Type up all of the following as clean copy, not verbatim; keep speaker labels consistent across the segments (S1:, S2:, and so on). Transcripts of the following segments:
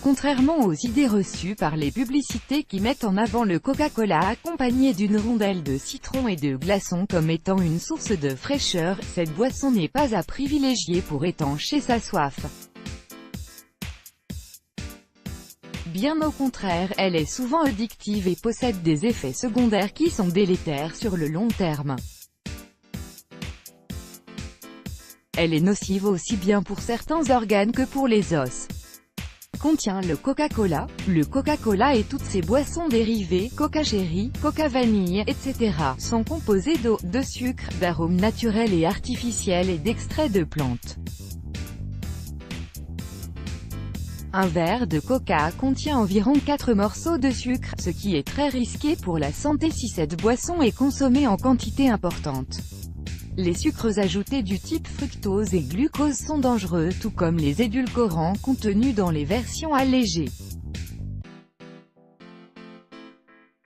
S1: contrairement aux idées reçues par les publicités qui mettent en avant le Coca-Cola accompagné d'une rondelle de citron et de glaçons comme étant une source de fraîcheur, cette boisson n'est pas à privilégier pour étancher sa soif. Bien au contraire, elle est souvent addictive et possède des effets secondaires qui sont délétères sur le long terme. Elle est nocive aussi bien pour certains organes que pour les os. Contient le Coca-Cola. Le Coca-Cola et toutes ses boissons dérivées, Coca Cherry, Coca Vanille, etc., sont composées d'eau, de sucre, d'arômes naturels et artificiels et d'extraits de plantes. Un verre de coca contient environ 4 morceaux de sucre, ce qui est très risqué pour la santé si cette boisson est consommée en quantité importante. Les sucres ajoutés du type fructose et glucose sont dangereux, tout comme les édulcorants contenus dans les versions allégées.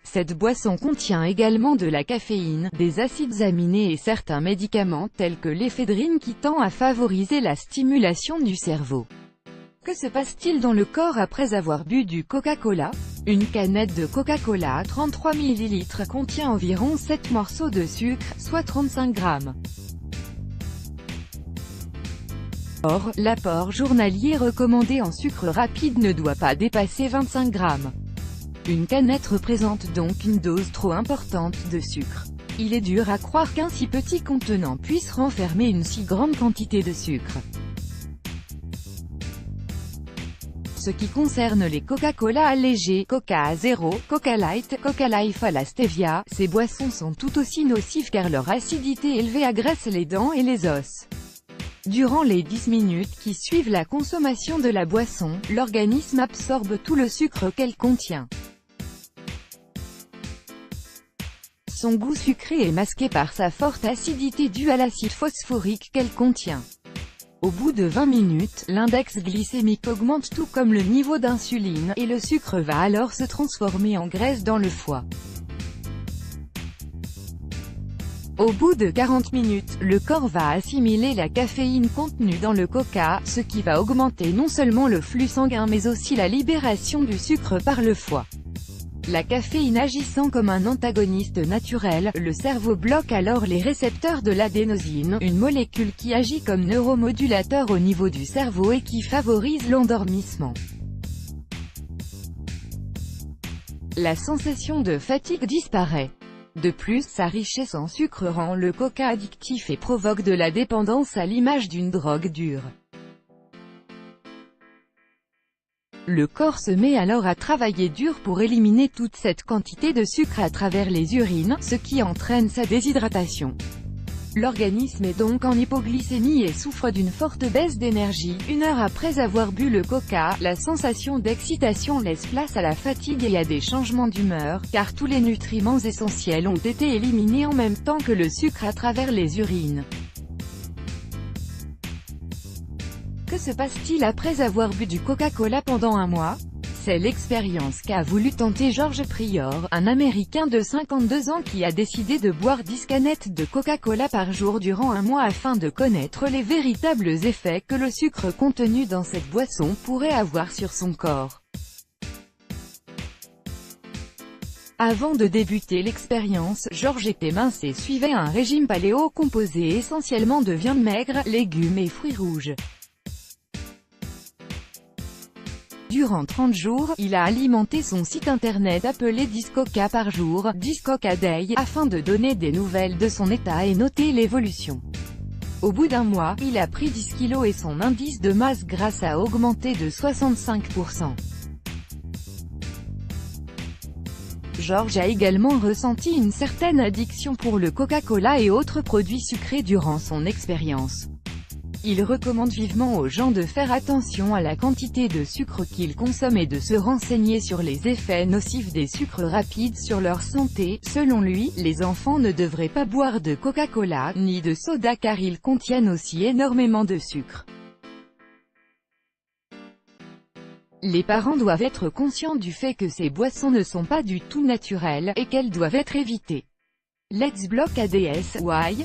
S1: Cette boisson contient également de la caféine, des acides aminés et certains médicaments tels que l'éphédrine qui tend à favoriser la stimulation du cerveau. Que se passe-t-il dans le corps après avoir bu du Coca-Cola? Une canette de Coca-Cola 33 ml contient environ 7 morceaux de sucre, soit 35 grammes. Or, l'apport journalier recommandé en sucre rapide ne doit pas dépasser 25 grammes. Une canette représente donc une dose trop importante de sucre. Il est dur à croire qu'un si petit contenant puisse renfermer une si grande quantité de sucre. Ce qui concerne les Coca-Cola allégés, Coca Zero, Coca Light, Coca Life à la stevia, ces boissons sont tout aussi nocives car leur acidité élevée agresse les dents et les os. Durant les 10 minutes qui suivent la consommation de la boisson, l'organisme absorbe tout le sucre qu'elle contient. Son goût sucré est masqué par sa forte acidité due à l'acide phosphorique qu'elle contient. Au bout de 20 minutes, l'index glycémique augmente tout comme le niveau d'insuline, et le sucre va alors se transformer en graisse dans le foie. Au bout de 40 minutes, le corps va assimiler la caféine contenue dans le coca, ce qui va augmenter non seulement le flux sanguin mais aussi la libération du sucre par le foie. La caféine agissant comme un antagoniste naturel, le cerveau bloque alors les récepteurs de l'adénosine, une molécule qui agit comme neuromodulateur au niveau du cerveau et qui favorise l'endormissement. La sensation de fatigue disparaît. De plus, sa richesse en sucre rend le coca addictif et provoque de la dépendance à l'image d'une drogue dure. Le corps se met alors à travailler dur pour éliminer toute cette quantité de sucre à travers les urines, ce qui entraîne sa déshydratation. L'organisme est donc en hypoglycémie et souffre d'une forte baisse d'énergie. Une heure après avoir bu le coca, la sensation d'excitation laisse place à la fatigue et à des changements d'humeur, car tous les nutriments essentiels ont été éliminés en même temps que le sucre à travers les urines. Que se passe-t-il après avoir bu du Coca-Cola pendant un mois? C'est l'expérience qu'a voulu tenter George Pryor, un Américain de 52 ans qui a décidé de boire 10 canettes de Coca-Cola par jour durant un mois afin de connaître les véritables effets que le sucre contenu dans cette boisson pourrait avoir sur son corps. Avant de débuter l'expérience, George était mince et suivait un régime paléo composé essentiellement de viande maigre, légumes et fruits rouges. Durant 30 jours, il a alimenté son site internet appelé 10 Coca par jour, 10 Coca Day, afin de donner des nouvelles de son état et noter l'évolution. Au bout d'un mois, il a pris 10 kilos et son indice de masse grasse a augmenté de 65%. George a également ressenti une certaine addiction pour le Coca-Cola et autres produits sucrés durant son expérience. Il recommande vivement aux gens de faire attention à la quantité de sucre qu'ils consomment et de se renseigner sur les effets nocifs des sucres rapides sur leur santé. Selon lui, les enfants ne devraient pas boire de Coca-Cola, ni de soda car ils contiennent aussi énormément de sucre. Les parents doivent être conscients du fait que ces boissons ne sont pas du tout naturelles, et qu'elles doivent être évitées. Let's block ADS, why?